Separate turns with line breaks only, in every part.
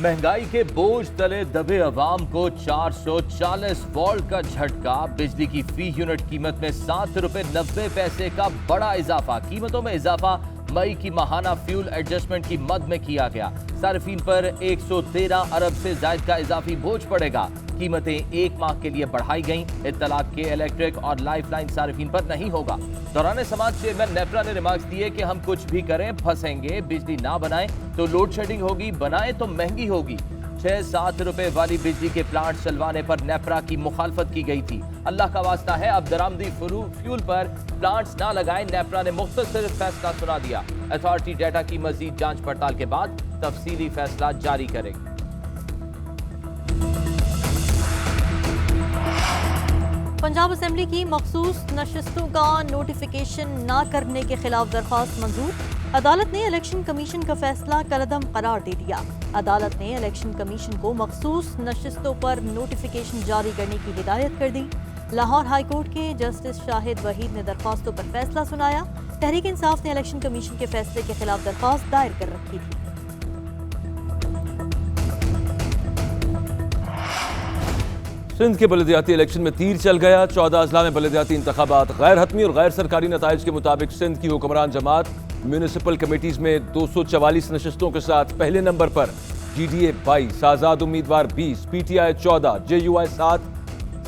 महंगाई के बोझ तले दबे अवाम को 440 वोल्ट का झटका। बिजली की फी यूनिट कीमत में 7 रुपए 90 पैसे का बड़ा इजाफा। कीमतों में इजाफा मई की माहाना फ्यूल एडजस्टमेंट की मद में किया गया। सार्फिन पर 113 अरब से ज्यादा का इजाफी बोझ पड़ेगा। कीमतें एक माह के लिए बढ़ाई गईं। इत्तलाक के इलेक्ट्रिक और लाइफलाइन सार्फिन पर नहीं होगा। दौरान समाज चेयरमैन नेप्रा ने रिमार्क्स दिए कि हम कुछ भी करें फंसेंगे। बिजली ना बनाएं तो लोड शेडिंग होगी, बनाएं तो महंगी होगी। 6-7 रुपए वाली बिजली के प्लांट चलवाने पर नेप्रा की मुखालफत की गई थी। अल्लाह का वास्ता है अब दरामदी फ्यूल पर प्लांट्स ना लगाएं। नेप्रा ने मुख्तसर फैसला सुना दिया। अथॉरिटी डेटा की मजीद जांच पड़ताल के बाद तफसीली फैसला जारी करेगी।
पंजाब असेंबली की मखसूस नशिस्तों का नोटिफिकेशन न करने के खिलाफ दरख्वास्त मंजूर। अदालत ने इलेक्शन कमीशन का फैसला कलअदम करार दे दिया। अदालत ने इलेक्शन कमीशन को मखसूस नशिस्तों पर नोटिफिकेशन जारी करने की हिदायत कर दी। लाहौर हाईकोर्ट के जस्टिस शाहिद वहीद ने दरख्वास्तों पर फैसला सुनाया। तहरीक इंसाफ ने इलेक्शन कमीशन के फैसले के खिलाफ दरख्वास्त दायर कर रखी थी।
सिंध के बलदियाती इलेक्शन में तीर चल गया। 14 अजला में बलदियाती इंतखाबात गैर हतमी और गैर सरकारी नताइज के मुताबिक सिंध की हुक्मरान जमात म्यूनिसिपल कमेटीज में 244 नशिस्तों के साथ पहले नंबर पर। GDA 22, आजाद उम्मीदवार 20, PTI 14, JUI 7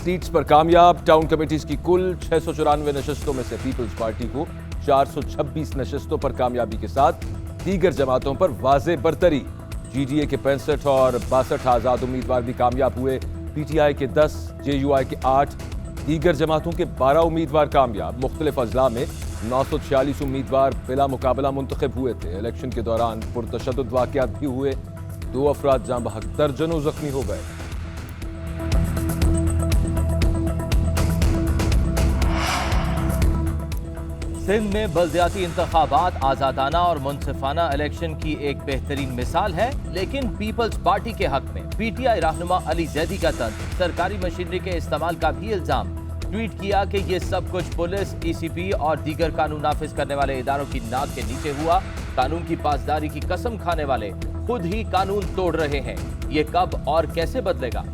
सीट्स पर कामयाब। टाउन कमेटीज की कुल 694 नशिस्तों में से पीपल्स पार्टी को 426 नशिस्तों पर कामयाबी के साथ दीगर जमातों पर वाज़े बरतरी। GDA के 65 और 62 आजाद उम्मीदवार भी कामयाब हुए। PTI के 10, JUI के 8, दीगर जमातों के 12 उम्मीदवार कामयाब। मुख्तलिफ अजला में 946 उम्मीदवार बिला मुकाबला मुंतखब हुए थे। इलेक्शन के दौरान पुरतशद्दुद वाक़यात भी हुए। 2 अफराद जाँ बहक, दर्जनों जख्मी हो गए।
सिंध में बलदियाती इंतखाबात आज़ादाना और मुनसिफाना इलेक्शन की एक बेहतरीन मिसाल है, लेकिन पीपल्स पार्टी के हक में PTI रहनुमा अली जैदी का तंज, सरकारी मशीनरी के इस्तेमाल का भी इल्जाम। ट्वीट किया कि ये सब कुछ पुलिस, ECP और दीगर कानून नाफिज करने वाले इदारों की नाक के नीचे हुआ। कानून की पासदारी की कसम खाने वाले खुद ही कानून तोड़ रहे हैं। ये कब और कैसे बदलेगा?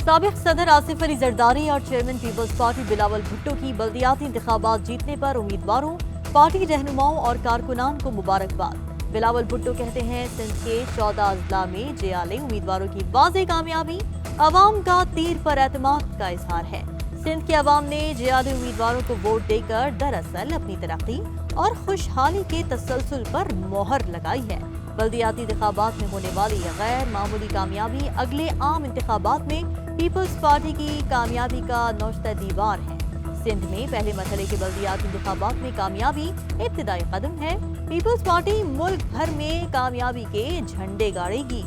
साबिक सदर आसिफ अली जरदारी और चेयरमैन पीपल्स पार्टी बिलावल भुट्टो की बल्दियाती इंतखाबात जीतने पर उम्मीदवारों, पार्टी रहनुमाओं और कारकुनान को मुबारकबाद। बिलावल भुट्टो कहते हैं सिंध के 14 अजला में JLA उम्मीदवारों की वाज़ेह कामयाबी अवाम का तीर पर एतमाद का इजहार है। सिंध के अवाम ने JLA उम्मीदवारों को वोट देकर दरअसल अपनी तरक्की और खुशहाली के तसलसल पर मोहर लगाई है। बल्दियाती इंतखाबात में होने वाली गैर मामूली कामयाबी अगले आम इंतखाबात में पीपल्स पार्टी की कामयाबी का नौश्ता दीवार है। सिंध में पहले मरहले के बल्दियाती इंतखाबात में कामयाबी इब्तिदाई कदम है। पीपल्स पार्टी मुल्क भर में कामयाबी के झंडे गाड़ेगी।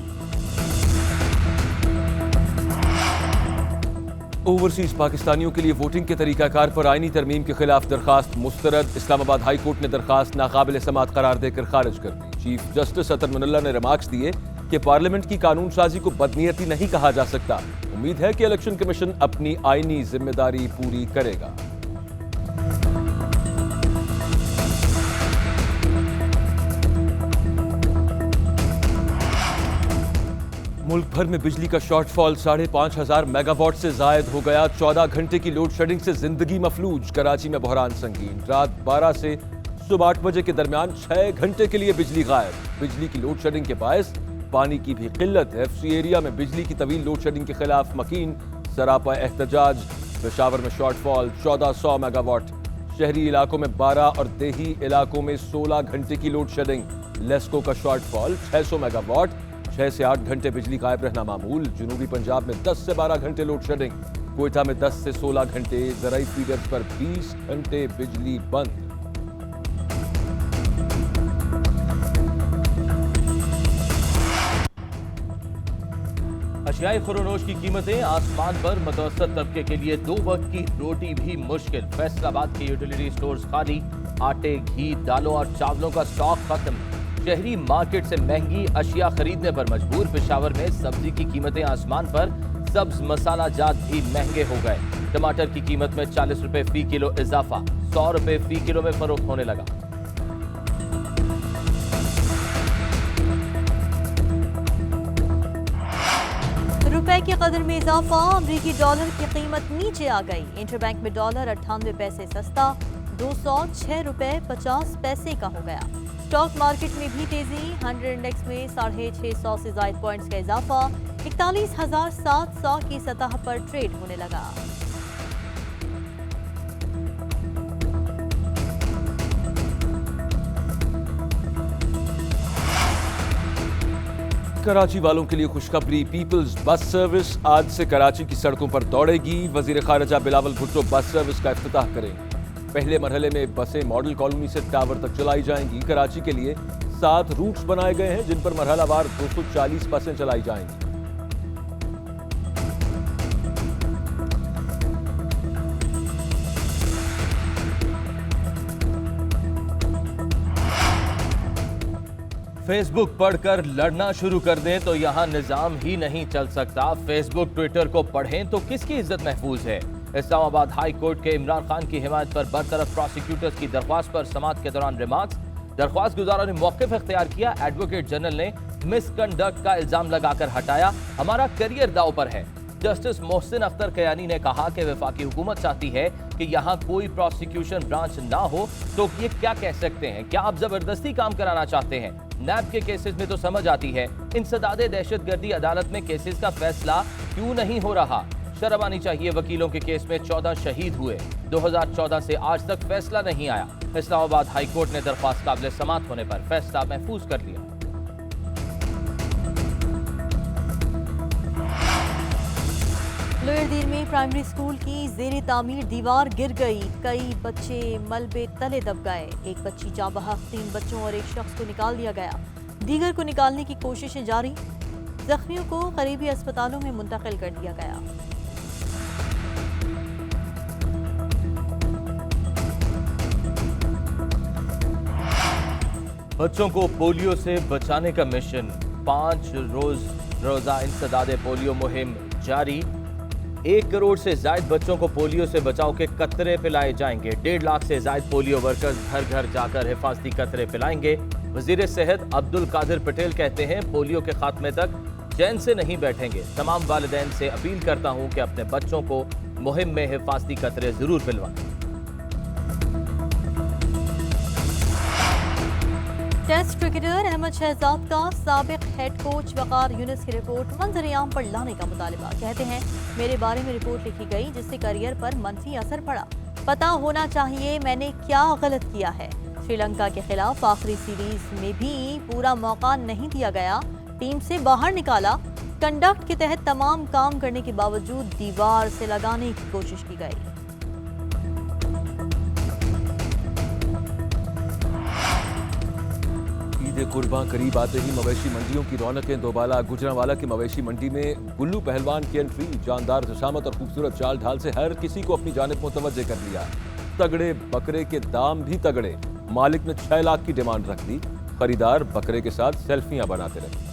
ओवरसीज पाकिस्तानियों के लिए वोटिंग के तरीकाकार पर आईनी तरमीम के खिलाफ दरखास्त मुस्तरद। इस्लामाबाद हाई कोर्ट ने दरखास्त नाकाबिल समाअत करार देकर खारिज कर दी। चीफ जस्टिस अतर मुनल्ला ने रिमार्क्स दिए कि पार्लियामेंट की कानून साजी को बदनीयती नहीं कहा जा सकता। उम्मीद है कि इलेक्शन कमीशन अपनी आईनी जिम्मेदारी पूरी करेगा। मुल्क भर में बिजली का शॉर्टफॉल 5,500 मेगावाट से जायद हो गया। 14 घंटे की लोड शेडिंग से जिंदगी मफलूज। कराची में बहरान संगीन। रात 12 से सुबह 8 बजे के दरमियान 6 घंटे के लिए बिजली गायब। बिजली की लोड शेडिंग के बायस पानी की भी किल्लत है। FC एरिया में बिजली की तवील लोड शेडिंग के खिलाफ मकीन सरापा एहतजाज। पेशावर में शॉर्टफॉल 1400 मेगावाट। शहरी इलाकों में 12 और देही इलाकों में 16 घंटे की लोड शेडिंग। लेस्को का शॉर्टफॉल 600 मेगावाट। 6 से 8 घंटे बिजली गायब रहना मामूल। जनूबी पंजाब में 10 से 12 घंटे लोड शेडिंग। कोयटा में 10 से 16 घंटे। ज़राई फीडर्स पर 20 घंटे बिजली बंद।
अशियाई खुरोनोश की कीमतें आसमान पर। मुतवस्सित तबके के लिए 2 वक्त की रोटी भी मुश्किल। फैसलाबाद के यूटिलिटी स्टोर्स खाली। आटे, घी, दालों और चावलों का स्टॉक खत्म। शहरी मार्केट से महंगी अशिया खरीदने पर मजबूर। पेशावर में सब्जी की कीमतें आसमान पर। सब्ज मसाला जात भी महंगे हो गए। टमाटर की कीमत में 40 रुपए फी किलो इजाफा, 100 रुपए फी किलो में फरोख्त होने लगा।
रुपए की कदर में इजाफा, अमरीकी डॉलर की कीमत नीचे आ गई। इंटरबैंक में डॉलर 98 पैसे सस्ता 206 रुपए 50 पैसे का हो गया। स्टॉक मार्केट में भी तेजी, 100 इंडेक्स में 650 से ज्यादा पॉइंट्स का इजाफा, 41,700 की सतह पर ट्रेड होने लगा।
कराची वालों के लिए खुशखबरी, पीपल्स बस सर्विस आज से कराची की सड़कों पर दौड़ेगी। वजीर खारजा बिलावल भुट्टो बस सर्विस का इफ्तिताह करेंगे। पहले मरहले में बसें मॉडल कॉलोनी से टावर तक चलाई जाएंगी। कराची के लिए 7 रूट्स बनाए गए हैं जिन पर मरहलावार 240 बसें चलाई जाएंगी।
फेसबुक पढ़कर लड़ना शुरू कर दें तो यहां निजाम ही नहीं चल सकता। फेसबुक ट्विटर को पढ़ें तो किसकी इज्जत महफूज है। इस्लामाबाद हाई कोर्ट के इमरान खान की हिमायत पर बरतरफ प्रोसिक्यूटर्स की दरख्वास्त पर समाअत के दौरान रिमार्क्स। दरख्वास्त गुजारों ने मौक़िफ़ इख्तियार किया। एडवोकेट जनरल ने मिसकंडक्ट का इल्जाम लगाकर हटाया। हमारा करियर दांव पर है। जस्टिस मोहसिन अख्तर कयानी ने कहा कि वफाकी हुकूमत चाहती है कि यहाँ कोई प्रोसिक्यूशन ब्रांच ना हो तो ये क्या कह सकते हैं? क्या आप जबरदस्ती काम कराना चाहते हैं? नैब के केसेस में तो समझ आती है, इंसदादे दहशतगर्दी अदालत में केसेस का फैसला क्यों नहीं हो रहा? शर्म आनी चाहिए। वकीलों के केस में 14 शहीद हुए, 2014 से आज तक फैसला नहीं आया। इस्लामाबाद हाई कोर्ट ने दरख्वास्त काबिल समाअत होने पर फैसला महफूज कर लिया।
लोअर दीर में प्राइमरी स्कूल की जेर तामीर दीवार गिर गई, कई बच्चे मलबे तले दब गए। एक बच्ची जाँ बहक, 3 बच्चों और एक शख्स को निकाल लिया गया। दीगर को निकालने की कोशिशें जारी, जख्मियों को करीबी अस्पतालों में मुंतकिल कर दिया गया।
बच्चों को पोलियो से बचाने का मिशन, 5 रोजा इंसदादे पोलियो मुहिम जारी। 1 करोड़ से ज्यादा बच्चों को पोलियो से बचाव के कतरे पिलाए जाएंगे। 1.5 लाख से ज्यादा पोलियो वर्कर्स घर घर जाकर हिफाजती कतरे पिलाएंगे। वजीर सेहत अब्दुल कादिर पटेल कहते हैं पोलियो के खात्मे तक चैन से नहीं बैठेंगे। तमाम वालिदैन से अपील करता हूं कि अपने बच्चों को मुहिम में हिफाजती कतरे जरूर पिलवाएं।
टेस्ट क्रिकेटर अहमद शहजाद का साबिक हेड कोच वकार यूनिस की रिपोर्ट मंजर-ए-आम पर लाने का मुतालिबा। कहते हैं मेरे बारे में रिपोर्ट लिखी गई जिससे करियर पर मनफी असर पड़ा। पता होना चाहिए मैंने क्या गलत किया है। श्रीलंका के खिलाफ आखिरी सीरीज में भी पूरा मौका नहीं दिया गया, टीम से बाहर निकाला। कंडक्ट के तहत तमाम काम करने के बावजूद दीवार से लगाने की कोशिश की गई।
ईद कुर्बान करीब आते ही मवेशी मंडियों की रौनकें दोबाला। गुजरांवाला की मवेशी मंडी में गुल्लू पहलवान की एंट्री, जानदार जशामत और खूबसूरत चाल ढाल से हर किसी को अपनी जानिब मुतवज्जे कर लिया। तगड़े बकरे के दाम भी तगड़े, मालिक ने 6 लाख की डिमांड रख दी। खरीदार बकरे के साथ सेल्फियां बनाते रहे।